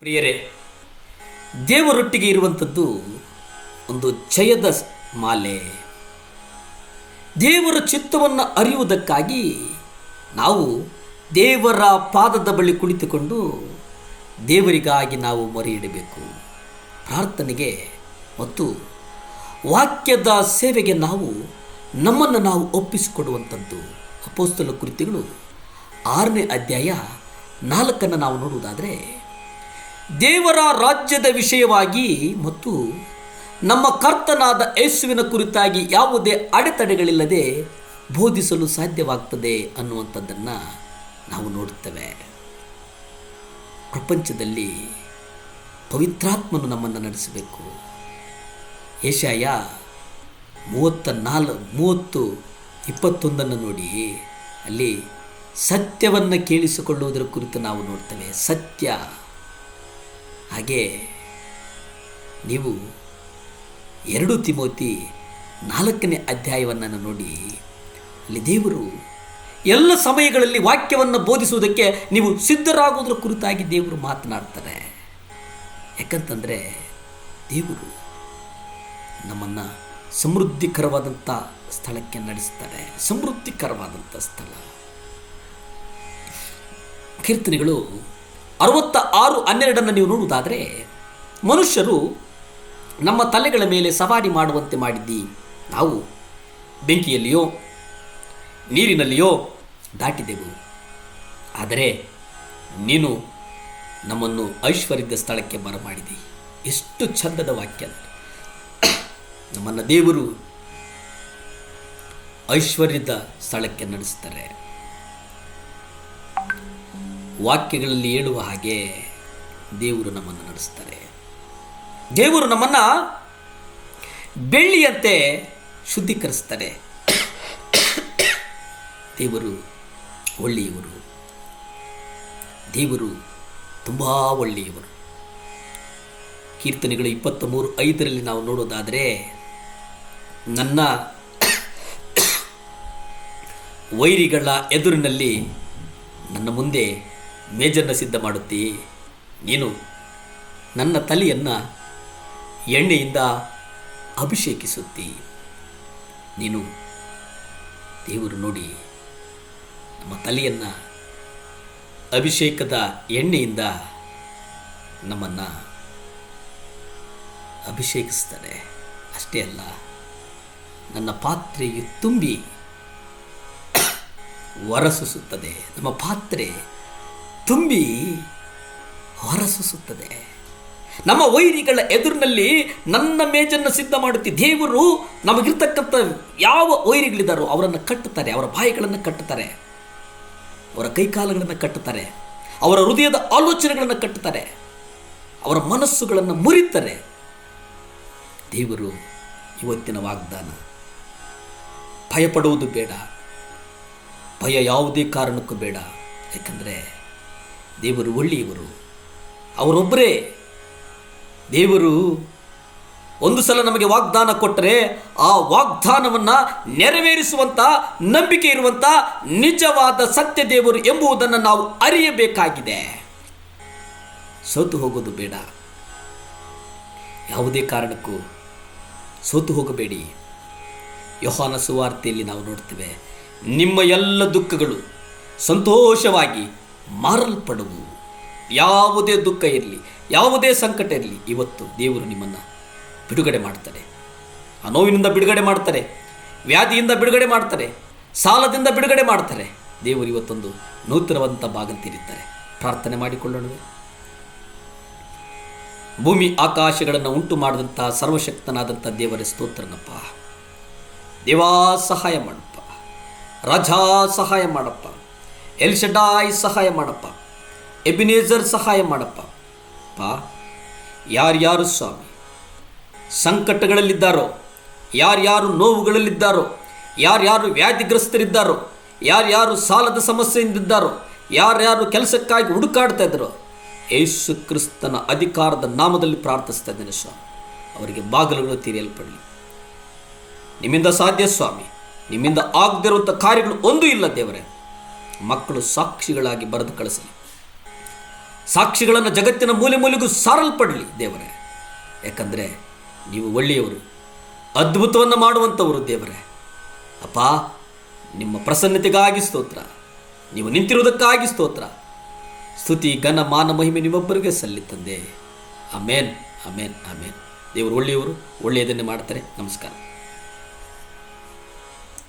ಪ್ರಿಯರೇ, ದೇವರೊಟ್ಟಿಗೆ ಇರುವಂಥದ್ದು ಒಂದು ಜಯದ ಮಾಲೆ. ದೇವರ ಚಿತ್ತವನ್ನು ಅರಿಯುವುದಕ್ಕಾಗಿ ನಾವು ದೇವರ ಪಾದದ ಬಳಿ ಕುಳಿತುಕೊಂಡು ದೇವರಿಗಾಗಿ ನಾವು ಮೊರೆ ಇಡಬೇಕು. ಪ್ರಾರ್ಥನೆಗೆ ಮತ್ತು ವಾಕ್ಯದ ಸೇವೆಗೆ ನಮ್ಮನ್ನು ನಾವು ಒಪ್ಪಿಸಿಕೊಡುವಂಥದ್ದು. ಅಪೊಸ್ತಲ ಕೃತ್ಯಗಳು 6ನೇ ಅಧ್ಯಾಯ 4 ನಾವು ನೋಡುವುದಾದರೆ, ದೇವರ ರಾಜ್ಯದ ವಿಷಯವಾಗಿ ಮತ್ತು ನಮ್ಮ ಕರ್ತನಾದ ಯೇಸುವಿನ ಕುರಿತಾಗಿ ಯಾವುದೇ ಅಡೆತಡೆಗಳಿಲ್ಲದೆ ಬೋಧಿಸಲು ಸಾಧ್ಯವಾಗ್ತದೆ ಅನ್ನುವಂಥದ್ದನ್ನು ನಾವು ನೋಡುತ್ತೇವೆ. ಪ್ರಪಂಚದಲ್ಲಿ ಪವಿತ್ರಾತ್ಮನು ನಮ್ಮನ್ನು ನಡೆಸಬೇಕು. ಯೆಶಾಯ 30:21 ನೋಡಿ, ಅಲ್ಲಿ ಸತ್ಯವನ್ನು ಕೇಳಿಸಿಕೊಳ್ಳುವುದರ ಕುರಿತು ನಾವು ನೋಡ್ತೇವೆ. ಸತ್ಯ. ಹಾಗೆ ನೀವು 2 ತಿಮೋತಿ 4ನೇ ಅಧ್ಯಾಯವನ್ನು ನೋಡಿ, ಅಲ್ಲಿ ದೇವರು ಎಲ್ಲ ಸಮಯಗಳಲ್ಲಿ ವಾಕ್ಯವನ್ನು ಬೋಧಿಸುವುದಕ್ಕೆ ನೀವು ಸಿದ್ಧರಾಗುವುದರ ಕುರಿತಾಗಿ ದೇವರು ಮಾತನಾಡ್ತಾರೆ. ಯಾಕಂತಂದರೆ ದೇವರು ನಮ್ಮನ್ನು ಸಮೃದ್ಧಿಕರವಾದಂಥ ಸ್ಥಳಕ್ಕೆ ನಡೆಸ್ತಾರೆ. ಸಮೃದ್ಧಿಕರವಾದಂಥ ಸ್ಥಳ. ಕೀರ್ತನೆಗಳು 66:12 ನೀವು ನೋಡುವುದಾದರೆ, ಮನುಷ್ಯರು ನಮ್ಮ ತಲೆಗಳ ಮೇಲೆ ಸವಾರಿ ಮಾಡುವಂತೆ ಮಾಡಿದ್ದಿ. ನಾವು ಬೆಂಕಿಯಲ್ಲಿಯೋ ನೀರಿನಲ್ಲಿಯೋ ದಾಟಿದೆವು, ಆದರೆ ನೀನು ನಮ್ಮನ್ನು ಐಶ್ವರ್ಯದ ಸ್ಥಳಕ್ಕೆ ಬರಮಾಡಿದಿ. ಎಷ್ಟು ಚಂದದ ವಾಕ್ಯ! ನಮ್ಮನ್ನು ದೇವರು ಐಶ್ವರ್ಯದ ಸ್ಥಳಕ್ಕೆ ನಡೆಸ್ತಾರೆ. ವಾಕ್ಯಗಳಲ್ಲಿ ಹೇಳುವ ಹಾಗೆ ದೇವರು ನಮ್ಮನ್ನು ನಡೆಸ್ತಾರೆ. ದೇವರು ನಮ್ಮನ್ನು ಬೆಳ್ಳಿಯಂತೆ ಶುದ್ಧೀಕರಿಸ್ತಾರೆ. ದೇವರು ಒಳ್ಳೆಯವರು. ದೇವರು ತುಂಬ ಒಳ್ಳೆಯವರು. ಕೀರ್ತನೆಗಳು 23:5 ನಾವು ನೋಡೋದಾದರೆ, ನನ್ನ ವೈರಿಗಳ ಎದುರಿನಲ್ಲಿ ನನ್ನ ಮುಂದೆ ಮೇಜನ್ನು ಸಿದ್ಧ ಮಾಡುತ್ತಿ. ನೀನು ನನ್ನ ತಲೆಯನ್ನು ಎಣ್ಣೆಯಿಂದ ಅಭಿಷೇಕಿಸುತ್ತಿ. ನೀನು ದೇವರು ನೋಡಿ ನಮ್ಮ ತಲೆಯನ್ನು ಅಭಿಷೇಕದ ಎಣ್ಣೆಯಿಂದ ನಮ್ಮನ್ನು ಅಭಿಷೇಕಿಸ್ತಾರೆ. ಅಷ್ಟೇ ಅಲ್ಲ, ನನ್ನ ಪಾತ್ರೆಯು ತುಂಬಿ ಹೊರಸೂಸುತ್ತದೆ. ನಮ್ಮ ಪಾತ್ರೆ ತುಂಬಿ ಹೊರಸೂಸುತ್ತದೆ. ನಮ್ಮ ವೈರಿಗಳ ಎದುರಿನಲ್ಲಿ ನನ್ನ ಮೇಜನ್ನು ಸಿದ್ಧ ಮಾಡುತ್ತಿ. ದೇವರು ನಮಗಿರ್ತಕ್ಕಂಥ ಯಾವ ವೈರಿಗಳಿದ್ದಾರೋ ಅವರನ್ನು ಕಟ್ಟುತ್ತಾರೆ. ಅವರ ಬಾಯಿಗಳನ್ನು ಕಟ್ಟುತ್ತಾರೆ, ಅವರ ಕೈಕಾಲುಗಳನ್ನು ಕಟ್ಟುತ್ತಾರೆ, ಅವರ ಹೃದಯದ ಆಲೋಚನೆಗಳನ್ನು ಕಟ್ಟುತ್ತಾರೆ, ಅವರ ಮನಸ್ಸುಗಳನ್ನು ಮುರಿತಾರೆ. ದೇವರು ಇವತ್ತಿನ ವಾಗ್ದಾನ, ಭಯಪಡುವುದು ಬೇಡ. ಭಯ ಯಾವುದೇ ಕಾರಣಕ್ಕೂ ಬೇಡ. ಯಾಕಂದರೆ ದೇವರು ಒಳ್ಳೆಯವರು. ಅವರೊಬ್ಬರೇ ದೇವರು. ಒಂದು ಸಲ ನಮಗೆ ವಾಗ್ದಾನ ಕೊಟ್ಟರೆ ಆ ವಾಗ್ದಾನವನ್ನು ನೆರವೇರಿಸುವಂಥ ನಂಬಿಕೆ ಇರುವಂಥ ನಿಜವಾದ ಸತ್ಯ ದೇವರು ಎಂಬುದನ್ನು ನಾವು ಅರಿಯಬೇಕಾಗಿದೆ. ಸೋತು ಹೋಗೋದು ಬೇಡ. ಯಾವುದೇ ಕಾರಣಕ್ಕೂ ಸೋತು ಹೋಗಬೇಡಿ. ಯೋಹಾನ ಸುವಾರ್ತೆಯಲ್ಲಿ ನಾವು ನೋಡ್ತೇವೆ, ನಿಮ್ಮ ಎಲ್ಲ ದುಃಖಗಳು ಸಂತೋಷವಾಗಿ ಮಾರಲ್ಪಡುವು. ಯಾವುದೇ ದುಃಖ ಇರಲಿ, ಯಾವುದೇ ಸಂಕಟ ಇರಲಿ, ಇವತ್ತು ದೇವರು ನಿಮ್ಮನ್ನು ಬಿಡುಗಡೆ ಮಾಡ್ತಾರೆ. ಆ ನೋವಿನಿಂದ ಬಿಡುಗಡೆ ಮಾಡ್ತಾರೆ, ವ್ಯಾಧಿಯಿಂದ ಬಿಡುಗಡೆ ಮಾಡ್ತಾರೆ, ಸಾಲದಿಂದ ಬಿಡುಗಡೆ ಮಾಡ್ತಾರೆ. ದೇವರು ಇವತ್ತೊಂದು ನೂತನವಂತ ಬಾಗಿಲು ತೆರೀತಾರೆ. ಪ್ರಾರ್ಥನೆ ಮಾಡಿಕೊಳ್ಳೋಣ. ಭೂಮಿ ಆಕಾಶಗಳನ್ನು ಉಂಟು ಮಾಡಿದಂಥ ಸರ್ವಶಕ್ತನಾದಂಥ ದೇವರ ಸ್ತೋತ್ರನಪ್ಪ. ದೇವಾ ಸಹಾಯ ಮಾಡಪ್ಪ, ರಾಜಾ ಸಹಾಯ ಮಾಡಪ್ಪ, ಎಲ್ ಶಡಾಯ್ ಸಹಾಯ ಮಾಡಪ್ಪ, ಎಬಿನೇಜರ್ ಸಹಾಯ ಮಾಡಪ್ಪ. ಯಾರ್ಯಾರು ಸ್ವಾಮಿ ಸಂಕಟಗಳಲ್ಲಿದ್ದಾರೋ, ಯಾರ್ಯಾರು ನೋವುಗಳಲ್ಲಿದ್ದಾರೋ, ಯಾರ್ಯಾರು ವ್ಯಾಧಿಗ್ರಸ್ತರಿದ್ದಾರೋ, ಯಾರ್ಯಾರು ಸಾಲದ ಸಮಸ್ಯೆಯಿಂದಿದ್ದಾರೋ, ಯಾರ್ಯಾರು ಕೆಲಸಕ್ಕಾಗಿ ಹುಡುಕಾಡ್ತಾ ಇದ್ದಾರೋ, ಯೇಸು ಕ್ರಿಸ್ತನ ಅಧಿಕಾರದ ನಾಮದಲ್ಲಿ ಪ್ರಾರ್ಥಿಸ್ತಾ ಇದ್ದೇನೆ ಸ್ವಾಮಿ. ಅವರಿಗೆ ಬಾಗಿಲುಗಳು ತೆರೆಯಲ್ಪಡಲಿ. ನಿಮ್ಮಿಂದ ಸಾಧ್ಯ ಸ್ವಾಮಿ. ನಿಮ್ಮಿಂದ ಆಗದಿರುವಂಥ ಕಾರ್ಯಗಳು ಒಂದೂ ಇಲ್ಲ ದೇವರೇ. ಮಕ್ಕಳು ಸಾಕ್ಷಿಗಳಾಗಿ ಬರೆದು ಕಳಿಸಲಿ. ಸಾಕ್ಷಿಗಳನ್ನು ಜಗತ್ತಿನ ಮೂಲೆ ಮೂಲೆಗೂ ಸಾರಲ್ಪಡಲಿ ದೇವರೇ. ಯಾಕಂದರೆ ನೀವು ಒಳ್ಳೆಯವರು, ಅದ್ಭುತವನ್ನು ಮಾಡುವಂಥವರು ದೇವರೇ. ಅಪ್ಪ, ನಿಮ್ಮ ಪ್ರಸನ್ನತೆಗಾಗಿ ಸ್ತೋತ್ರ, ನೀವು ನಿಂತಿರುವುದಕ್ಕಾಗಿ ಸ್ತೋತ್ರ. ಸ್ತುತಿ, ಘನ, ಮಾನ, ಮಹಿಮೆ ನಿಮ್ಮೊಬ್ಬರಿಗೆ ಸಲ್ಲಿ ತಂದೆ. ಆಮೇನ್, ಆಮೇನ್, ಆಮೇನ್. ದೇವರು ಒಳ್ಳೆಯವರು, ಒಳ್ಳೆಯದನ್ನೇ ಮಾಡ್ತಾರೆ. ನಮಸ್ಕಾರ.